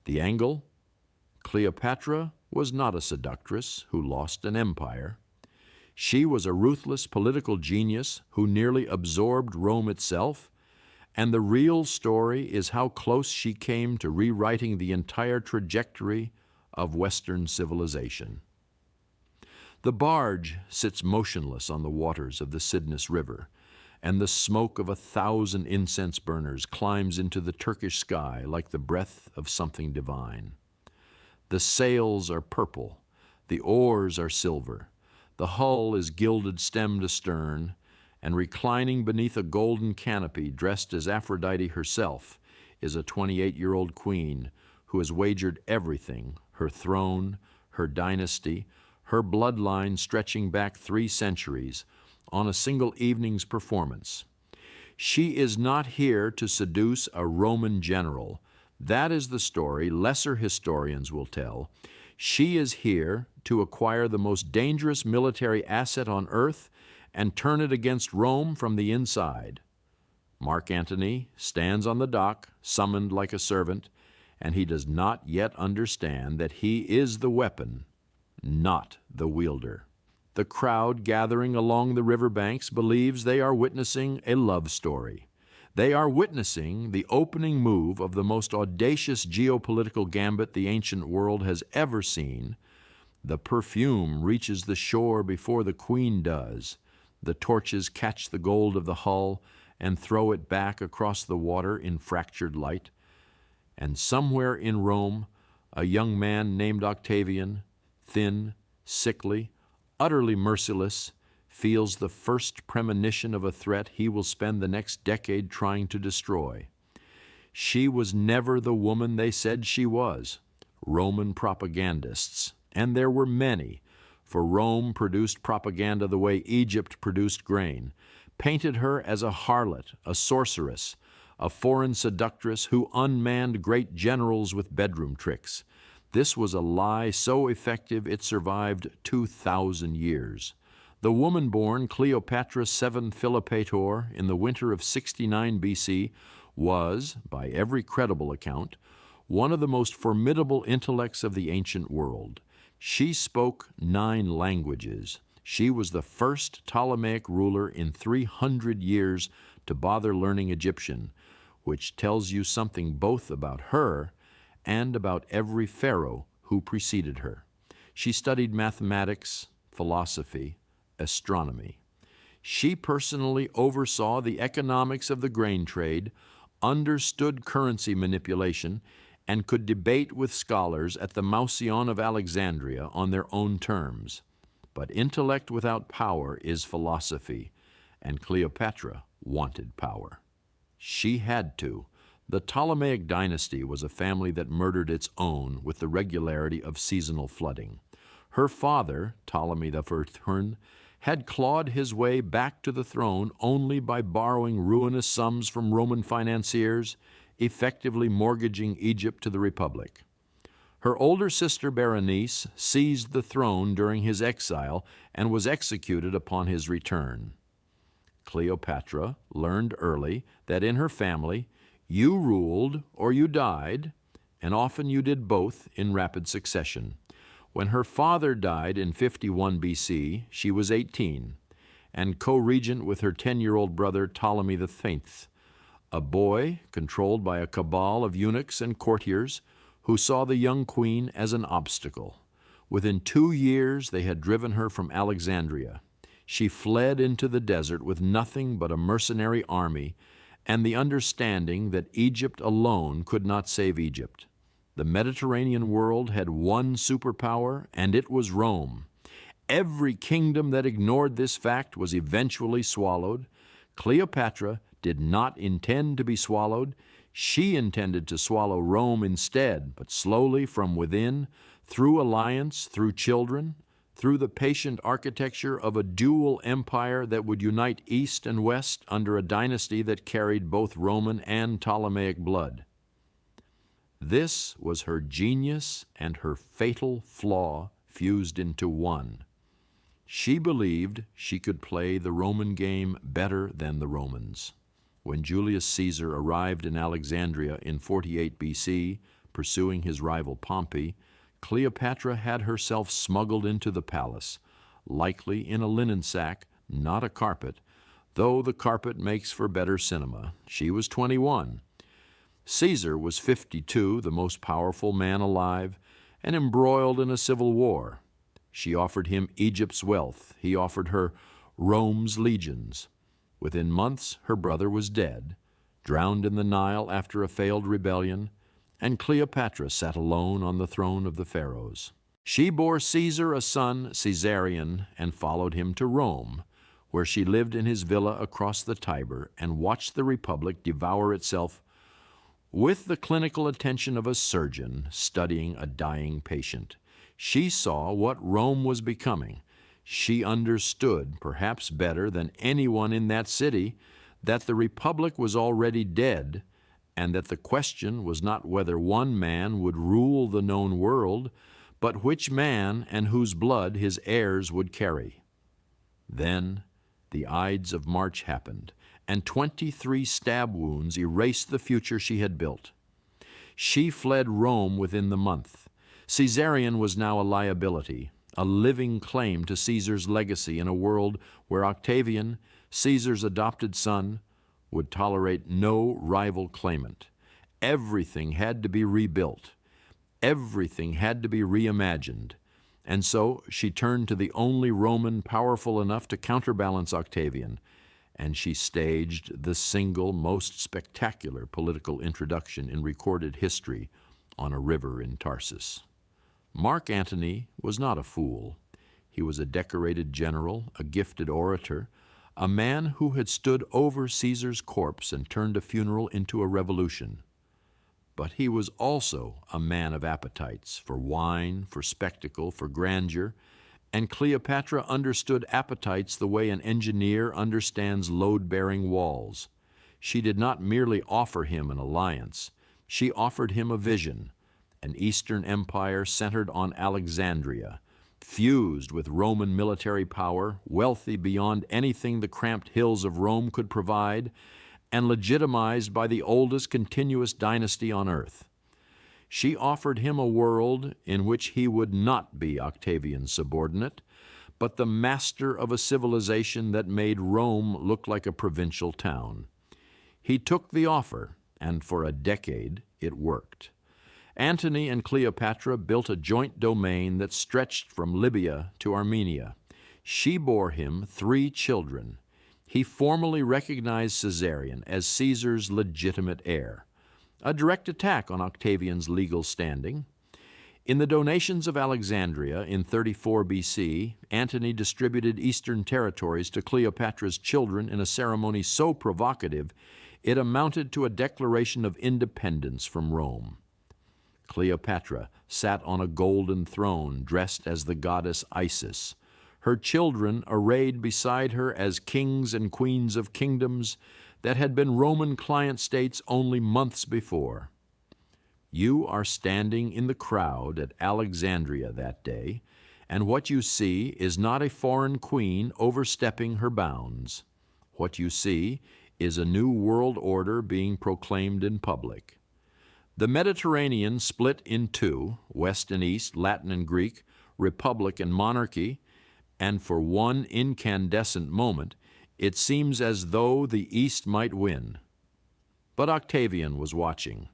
The angle? Cleopatra was not a seductress who lost an empire. She was a ruthless political genius who nearly absorbed Rome itself, and the real story is how close she came to rewriting the entire trajectory of Western civilization. The barge sits motionless on the waters of the Cydnus River, and the smoke of 1,000 incense burners climbs into the Turkish sky like the breath of something divine. The sails are purple, the oars are silver, the hull is gilded stem to stern, and reclining beneath a golden canopy dressed as Aphrodite herself is a 28-year-old queen who has wagered everything, her throne, her dynasty, her bloodline stretching back 3 centuries, on a single evening's performance. She is not here to seduce a Roman general. That is the story lesser historians will tell. She is here to acquire the most dangerous military asset on earth and turn it against Rome from the inside. Mark Antony stands on the dock, summoned like a servant, and he does not yet understand that he is the weapon, not the wielder. The crowd gathering along the riverbanks believes they are witnessing a love story. They are witnessing the opening move of the most audacious geopolitical gambit the ancient world has ever seen. The perfume reaches the shore before the queen does. The torches catch the gold of the hull and throw it back across the water in fractured light. And somewhere in Rome, a young man named Octavian, thin, sickly, utterly merciless, feels the first premonition of a threat he will spend the next decade trying to destroy. She was never the woman they said she was. Roman propagandists, and there were many, for Rome produced propaganda the way Egypt produced grain, painted her as a harlot, a sorceress, a foreign seductress who unmanned great generals with bedroom tricks. This was a lie so effective it survived 2,000 years. The woman-born Cleopatra VII Philopator in the winter of 69 BC was, by every credible account, one of the most formidable intellects of the ancient world. She spoke 9 languages. She was the first Ptolemaic ruler in 300 years to bother learning Egyptian, which tells you something both about her and about every pharaoh who preceded her. She studied mathematics, philosophy, astronomy. She personally oversaw the economics of the grain trade, understood currency manipulation, and could debate with scholars at the Mouseion of Alexandria on their own terms. But intellect without power is philosophy, and Cleopatra wanted power. She had to. The Ptolemaic dynasty was a family that murdered its own with the regularity of seasonal flooding. Her father, Ptolemy I, had clawed his way back to the throne only by borrowing ruinous sums from Roman financiers, effectively mortgaging Egypt to the Republic. Her older sister Berenice seized the throne during his exile and was executed upon his return. Cleopatra learned early that in her family, you ruled or you died, and often you did both in rapid succession. When her father died in 51 BC, she was 18, and co-regent with her 10-year-old brother Ptolemy V, a boy controlled by a cabal of eunuchs and courtiers who saw the young queen as an obstacle. Within 2 years, they had driven her from Alexandria. She fled into the desert with nothing but a mercenary army and the understanding that Egypt alone could not save Egypt. The Mediterranean world had one superpower, and it was Rome. Every kingdom that ignored this fact was eventually swallowed. Cleopatra did not intend to be swallowed. She intended to swallow Rome instead, but slowly from within, through alliance, through children, through the patient architecture of a dual empire that would unite East and West under a dynasty that carried both Roman and Ptolemaic blood. This was her genius and her fatal flaw fused into one. She believed she could play the Roman game better than the Romans. When Julius Caesar arrived in Alexandria in 48 BC, pursuing his rival Pompey, Cleopatra had herself smuggled into the palace, likely in a linen sack, not a carpet, though the carpet makes for better cinema. She was 21. Caesar was 52, the most powerful man alive, and embroiled in a civil war. She offered him Egypt's wealth. He offered her Rome's legions. Within months, her brother was dead, drowned in the Nile after a failed rebellion, and Cleopatra sat alone on the throne of the pharaohs. She bore Caesar a son, Caesarion, and followed him to Rome, where she lived in his villa across the Tiber and watched the republic devour itself with the clinical attention of a surgeon studying a dying patient. She saw what Rome was becoming. She understood, perhaps better than anyone in that city, that the republic was already dead, and that the question was not whether one man would rule the known world, but which man and whose blood his heirs would carry. Then the Ides of March happened, and 23 stab wounds erased the future she had built. She fled Rome within the month. Caesarion was now a liability, a living claim to Caesar's legacy in a world where Octavian, Caesar's adopted son, would tolerate no rival claimant. Everything had to be rebuilt. Everything had to be reimagined. And so she turned to the only Roman powerful enough to counterbalance Octavian, and she staged the single most spectacular political introduction in recorded history on a river in Tarsus. Mark Antony was not a fool. He was a decorated general, a gifted orator, a man who had stood over Caesar's corpse and turned a funeral into a revolution. But he was also a man of appetites for wine, for spectacle, for grandeur, and Cleopatra understood appetites the way an engineer understands load-bearing walls. She did not merely offer him an alliance. She offered him a vision, an Eastern empire centered on Alexandria, fused with Roman military power, wealthy beyond anything the cramped hills of Rome could provide, and legitimized by the oldest continuous dynasty on earth. She offered him a world in which he would not be Octavian's subordinate, but the master of a civilization that made Rome look like a provincial town. He took the offer, and for a decade it worked. Antony and Cleopatra built a joint domain that stretched from Libya to Armenia. She bore him 3 children. He formally recognized Caesarion as Caesar's legitimate heir, a direct attack on Octavian's legal standing. In the donations of Alexandria in 34 BC, Antony distributed eastern territories to Cleopatra's children in a ceremony so provocative it amounted to a declaration of independence from Rome. Cleopatra sat on a golden throne dressed as the goddess Isis, her children arrayed beside her as kings and queens of kingdoms that had been Roman client states only months before. You are standing in the crowd at Alexandria that day, and what you see is not a foreign queen overstepping her bounds. What you see is a new world order being proclaimed in public. The Mediterranean split in 2, West and East, Latin and Greek, republic and monarchy, and for one incandescent moment, it seems as though the East might win. But Octavian was watching.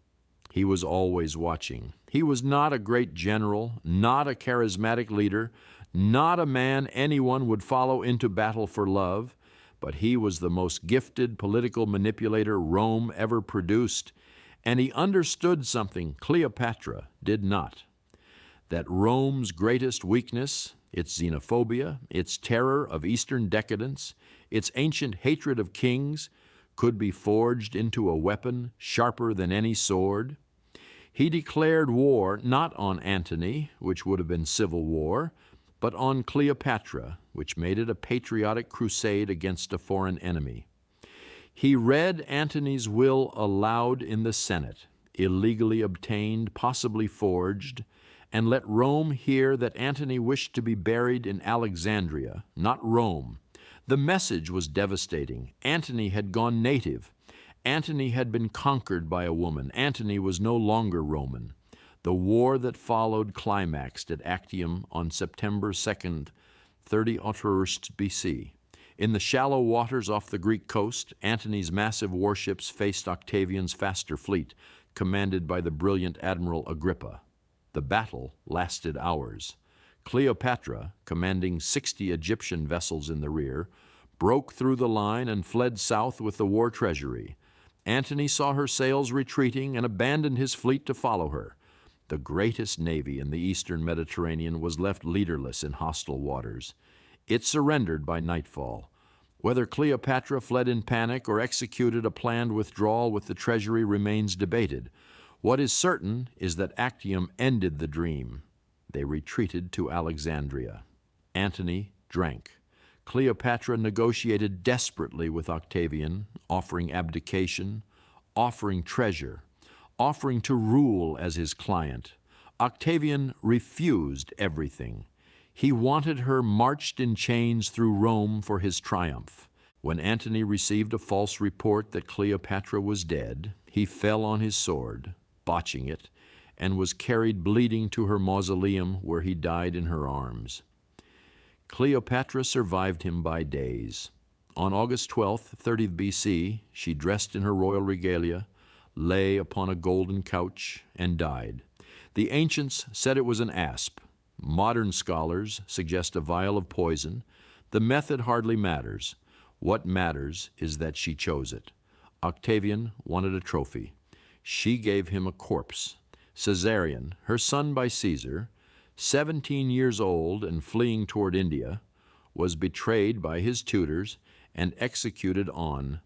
He was always watching. He was not a great general, not a charismatic leader, not a man anyone would follow into battle for love, but he was the most gifted political manipulator Rome ever produced, and he understood something Cleopatra did not: that Rome's greatest weakness, its xenophobia, its terror of Eastern decadence, its ancient hatred of kings, could be forged into a weapon sharper than any sword. He declared war not on Antony, which would have been civil war, but on Cleopatra, which made it a patriotic crusade against a foreign enemy. He read Antony's will aloud in the Senate, illegally obtained, possibly forged, and let Rome hear that Antony wished to be buried in Alexandria, not Rome. The message was devastating. Antony had gone native. Antony had been conquered by a woman. Antony was no longer Roman. The war that followed climaxed at Actium on September 2nd, 30 BC. In the shallow waters off the Greek coast, Antony's massive warships faced Octavian's faster fleet, commanded by the brilliant Admiral Agrippa. The battle lasted hours. Cleopatra, commanding 60 Egyptian vessels in the rear, broke through the line and fled south with the war treasury. Antony saw her sails retreating and abandoned his fleet to follow her. The greatest navy in the eastern Mediterranean was left leaderless in hostile waters. It surrendered by nightfall. Whether Cleopatra fled in panic or executed a planned withdrawal with the treasury remains debated. What is certain is that Actium ended the dream. They retreated to Alexandria. Antony drank. Cleopatra negotiated desperately with Octavian, offering abdication, offering treasure, offering to rule as his client. Octavian refused everything. He wanted her marched in chains through Rome for his triumph. When Antony received a false report that Cleopatra was dead, he fell on his sword, botching it, and was carried bleeding to her mausoleum, where he died in her arms. Cleopatra survived him by days. On August 12th, 30 BC, she dressed in her royal regalia, lay upon a golden couch, and died. The ancients said it was an asp. Modern scholars suggest a vial of poison. The method hardly matters. What matters is that she chose it. Octavian wanted a trophy. She gave him a corpse. Caesarion, her son by Caesar, 17 years old and fleeing toward India, was betrayed by his tutors and executed on